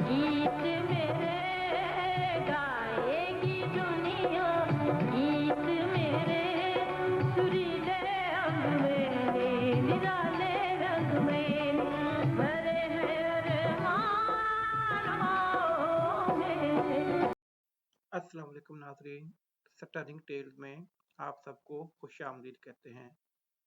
गीत मेरे गाएगी दुनिया, गीत मेरे सुरीले अंग में, निराले रंग में भरे हैं अरमानों में। अस्सलाम वालेकुम नाजरीन, स्टनिंग टेल्स में आप सबको खुश आमदीद कहते हैं।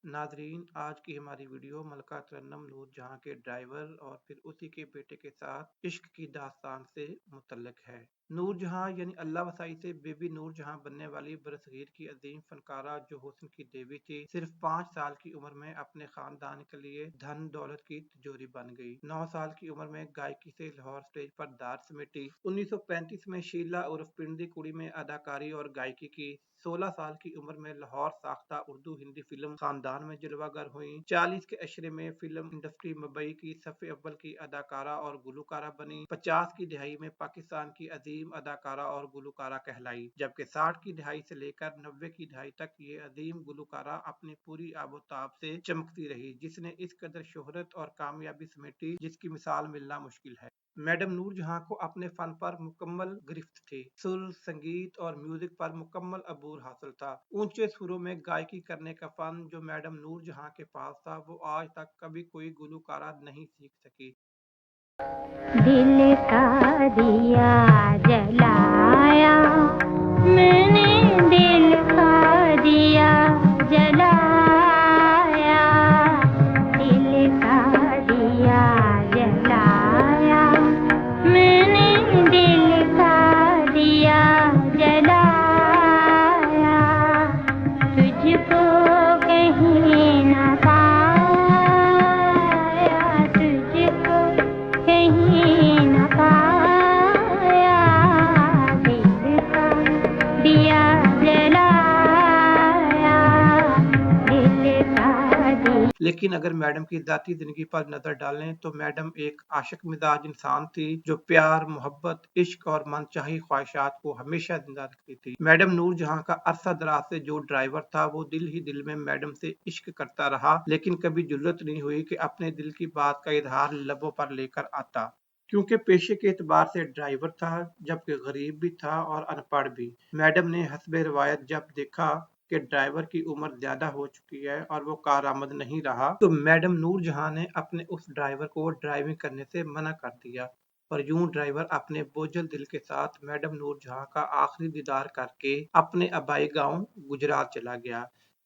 नाजरीन, आज की हमारी वीडियो मलका तरन्नुम नूर जहां के ड्राइवर और फिर उसी के बेटे के साथ इश्क की दास्तान से मुतल्लिक है। नूर जहां यानी अल्लाह वसाई से बेबी नूर जहां बनने वाली बरसगीर की अजीम फनकारा जो हुस्न की देवी थी, सिर्फ 5 साल की उम्र में अपने खानदान के लिए धन दौलत की तिजोरी बन गई। 9 साल की उम्र में गायकी से लाहौर स्टेज पर दार समेटी। 1935 में शीला उर्फ पिंडी कुड़ी में अदाकारी और गायकी की। 16 साल की उम्र में लाहौर साख्ता उर्दू हिंदी फिल्म खानदान में जलवागर हुई। 40 के अशरे में फिल्म इंडस्ट्री मुंबई की सफ़े अव्वल की अदाकारा और गुलकारा बनी। 50 की दहाई में पाकिस्तान की अजीम अदाकारा और गुलकारा कहलाई, जबकि 60 की दहाई से लेकर 90 की दहाई तक ये अजीम गुलकारा अपनी पूरी आबोताब से चमकती रही, जिसने इस कदर शोहरत और कामयाबी समेटी जिसकी मिसाल मिलना मुश्किल है। मैडम नूर जहां को अपने फन पर मुकम्मल गिरफ्त थी। सुर, संगीत और म्यूजिक पर मुकम्मल अबूर हासिल था। ऊंचे सुरों में गायकी करने का फन जो मैडम नूर जहां के पास था, वो आज तक कभी कोई गुलकारा नहीं सीख सकी। दिल का दिया जलाया मैंने, दिल का दिया जलाया, दिल का दिया जलाया मैंने, दिल का दिया जलाया, तुझको कहीं न पाया, तुझको कहीं न पाया, दिल का दिया जलाया, दिल का दिया। लेकिन अगर मैडम की जाती जिंदगी पर नजर डालें तो मैडम एक आशिक मिजाज इंसान थी जो प्यार, मोहब्बत, इश्क और मनचाही ख्वाहिशात को हमेशा जिंदा रखती थी। मैडम नूर जहां का अरसा दराज से जो ड्राइवर था, वो दिल ही दिल में मैडम से इश्क करता रहा, लेकिन कभी जुर्रत नहीं हुई कि अपने दिल की बात का इजहार लबों पर लेकर आता, क्योंकि पेशे के एतबार से ड्राइवर था, जबकि गरीब भी था और अनपढ़ भी। मैडम ने हस्बे रिवायत जब देखा कि ड्राइवर की उम्र ज्यादा हो चुकी है और वो कारआमद नहीं रहा, तो मैडम नूर जहां ने अपने उस ड्राइवर को ड्राइविंग करने से मना कर दिया और यूं ड्राइवर अपने बोझल दिल के साथ मैडम नूर जहां का आखिरी दीदार करके अपने आबाई गांव गुजरात चला गया।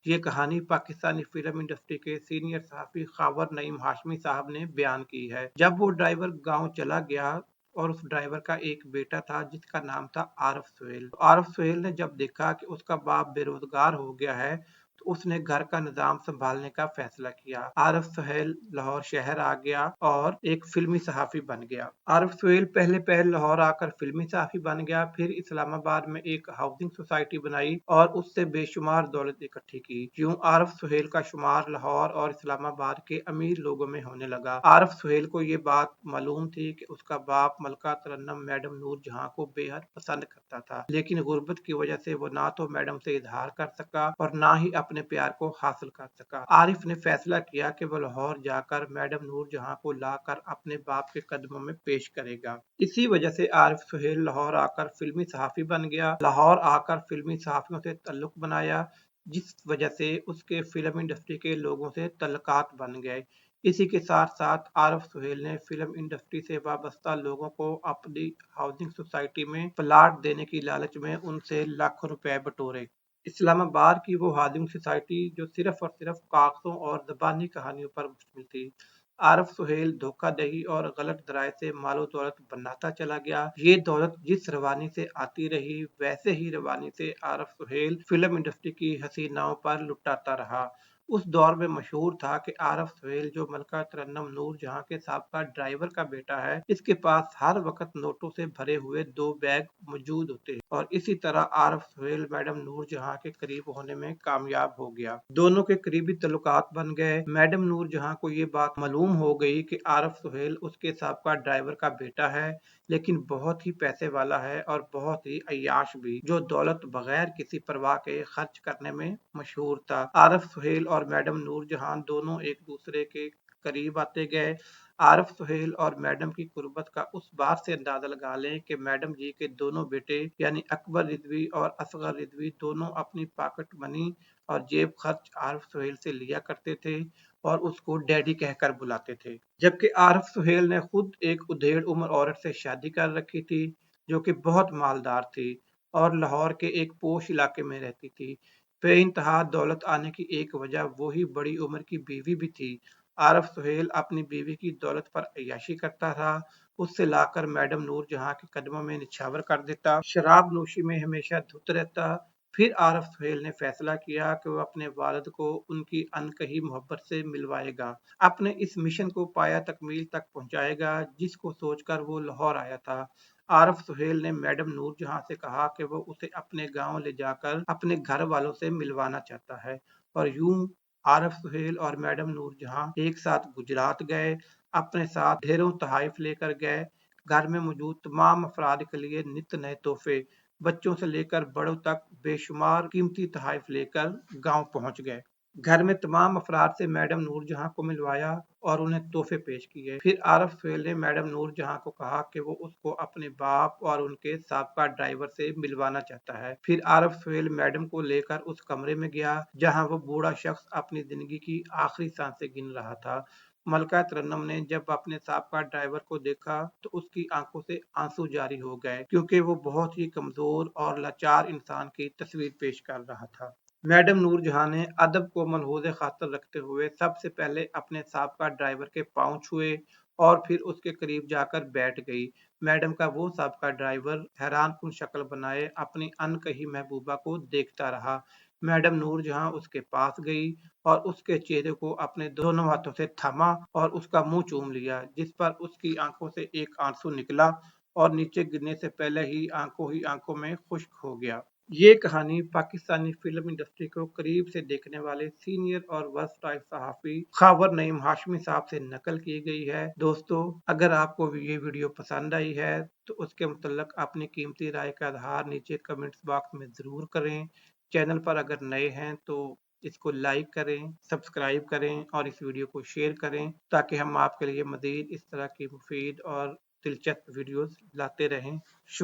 ये कहानी पाकिस्तानी फिल्म इंडस्ट्री के सीनियर सहाफी खावर नईम हाशमी साहब ने बयान की है। जब वो ड्राइवर गांव चला गया और उस ड्राइवर का एक बेटा था जिसका नाम था आरिफ सुहेल। आरिफ सुहेल ने जब देखा कि उसका बाप बेरोजगार हो गया है, तो उसने घर का निजाम संभालने का फैसला किया। आरिफ सुहेल लाहौर शहर आ गया और एक फिल्मी सहाफी बन गया। आरिफ सुहेल पहले पहल लाहौर आकर फिल्मी सहाफी बन गया, फिर इस्लामाबाद में एक हाउसिंग सोसाइटी बनाई और उससे बेशुमार दौलत इकट्ठी की। यूं आरिफ सुहेल का शुमार लाहौर और इस्लामाबाद के अमीर लोगों में होने लगा। आरिफ सुहेल को ये बात मालूम थी कि उसका बाप मलका तरन्नुम मैडम नूर जहां को बेहद पसंद करता था, लेकिन गुर्बत की वजह से वो ना तो मैडम से इजहार कर सका और ना ही अपने प्यार को हासिल कर सका। आरिफ ने फैसला किया कि वो लाहौर जाकर मैडम नूर जहां को लाकर अपने बाप के कदमों में पेश करेगा। इसी वजह से आरिफ सुहेल लाहौर आकर फिल्मी सहाफी बन गया। लाहौर आकर फिल्मी सहाफियों से ताल्लुक बनाया, जिस वजह से उसके फिल्म इंडस्ट्री के लोगों से तल्लुकात बन गए। इसी के साथ साथ आरिफ सुहेल ने फिल्म इंडस्ट्री से वाबस्ता लोगों को अपनी हाउसिंग सोसाइटी में प्लाट देने की लालच में उनसे लाखों रुपए बटोरे। इस्लामाबाद की वो हाउसिंग सोसाइटी जो सिर्फ और सिर्फ कागजों और ज़बानी कहानियों पर मुश्तमिल थी। आरिफ सुहेल धोखाधड़ी और गलत दराय से मालो दौलत बनाता चला गया। ये दौलत जिस रवानी से आती रही, वैसे ही रवानी से आरिफ सुहेल फिल्म इंडस्ट्री की हसीनाओं पर लुटाता रहा। उस दौर में मशहूर था कि आरिफ सुहेल जो मलका तरन्नुम नूर जहां के साबका ड्राइवर का बेटा है, इसके पास हर वक्त नोटों से भरे हुए 2 बैग मौजूद होते हैं और इसी तरह आरिफ सुहेल मैडम नूर जहां के करीब होने में कामयाब हो गया। दोनों के करीबी तल्लुकात बन गए। मैडम नूर जहां को ये बात मालूम हो गई कि आरिफ सुहेल उसके साबका ड्राइवर का बेटा है, लेकिन बहुत ही पैसे वाला है और बहुत ही अय्याश भी, जो दौलत बगैर किसी परवाह के खर्च करने में मशहूर था। आरिफ सुहेल और मैडम नूर जहां दोनों एक दूसरे के करीब आते गए। आरिफ सुहेल और मैडम की कुर्बत का उस बात से अंदाजा लगा लें कि मैडम जी के दोनों बेटे यानी अकबर रिजवी और असगर रिजवी दोनों अपनी पॉकेट मनी और जेब खर्च आरिफ सुहेल से लिया करते थे और उसको डैडी कहकर बुलाते थे। जबकि आरिफ सुहेल ने खुद एक उधेड़ उम्र औरत से शादी कर रखी थी जो कि बहुत मालदार थी और लाहौर के एक पोश इलाके में रहती थी। बेइंतहा दौलत आने की एक वजह वही बड़ी उम्र की बीवी भी थी। आरिफ सुहेल अपनी बीवी की दौलत पर अय्याशी करता था, उससे लाकर मैडम नूर जहां के कदमों में निछावर कर देता, शराब नोशी में हमेशा धुत रहता। फिर आरिफ सुहेल ने फैसला किया कि वो अपने वालिद को उनकी अनकही मोहब्बत से मिलवाएगा, अपने इस मिशन को पाया तकमील तक पहुंचाएगा जिसको सोचकर वो लाहौर आया था। आरिफ सुहेल ने मैडम नूर जहां से कहा कि वो उसे अपने गांव ले जाकर अपने घर वालों से मिलवाना चाहता है और यूं आरिफ सुहेल और मैडम नूर जहां एक साथ गुजरात गए, अपने साथ ढेरों तहाइफ लेकर गए। घर में मौजूद तमाम अफराद के लिए नित नए तोहफे, बच्चों से लेकर बड़ों तक बेशुमार कीमती तहाइफ लेकर गांव पहुंच गए। घर में तमाम अफराद से मैडम नूर जहां को मिलवाया और उन्हें तोहफे पेश किए। फिर आरिफ सुहेल ने मैडम नूर जहां को कहा कि वो उसको अपने बाप और उनके साबका ड्राइवर से मिलवाना चाहता है। फिर आरिफ सुहेल मैडम को लेकर उस कमरे में गया जहां वो बूढ़ा शख्स अपनी जिंदगी की आखिरी सांसें गिन रहा था। मलका तरन्नुम ने जब अपने साबका ड्राइवर को देखा तो उसकी आंखों से आंसू जारी हो गए क्योंकि वो बहुत ही कमजोर और लाचार इंसान की तस्वीर पेश कर रहा था। मैडम नूर जहां ने अदब को मलहूज़ खातर रखते हुए सबसे पहले अपने साबका ड्राइवर के पांव छुए और फिर उसके करीब जाकर बैठ गई। मैडम का वो साबका ड्राइवर हैरानकुन शक्ल बनाए अपनी अनकही महबूबा को देखता रहा। मैडम नूर जहां उसके पास गई और उसके चेहरे को अपने दोनों हाथों से थामा और उसका मुंह चूम लिया, जिस पर उसकी आंखों से एक आंसू निकला और नीचे गिरने से पहले ही आंखों में खुश्क हो गया। ये कहानी पाकिस्तानी फिल्म इंडस्ट्री को करीब से देखने वाले सीनियर और वर्सटाइल सहाफी खावर नईम हाशमी साहब से नकल की गई है। दोस्तों, अगर आपको ये वीडियो पसंद आई है तो उसके मुतल्लक अपनी कीमती राय का इजहार नीचे कमेंट्स बॉक्स में जरूर करें। चैनल पर अगर नए हैं तो इसको लाइक करें, सब्सक्राइब करें और इस वीडियो को शेयर करें ताकि हम आपके लिए मजीद इस तरह की मुफीद और दिलचस्प वीडियोस लाते रहें। शुक्रिया।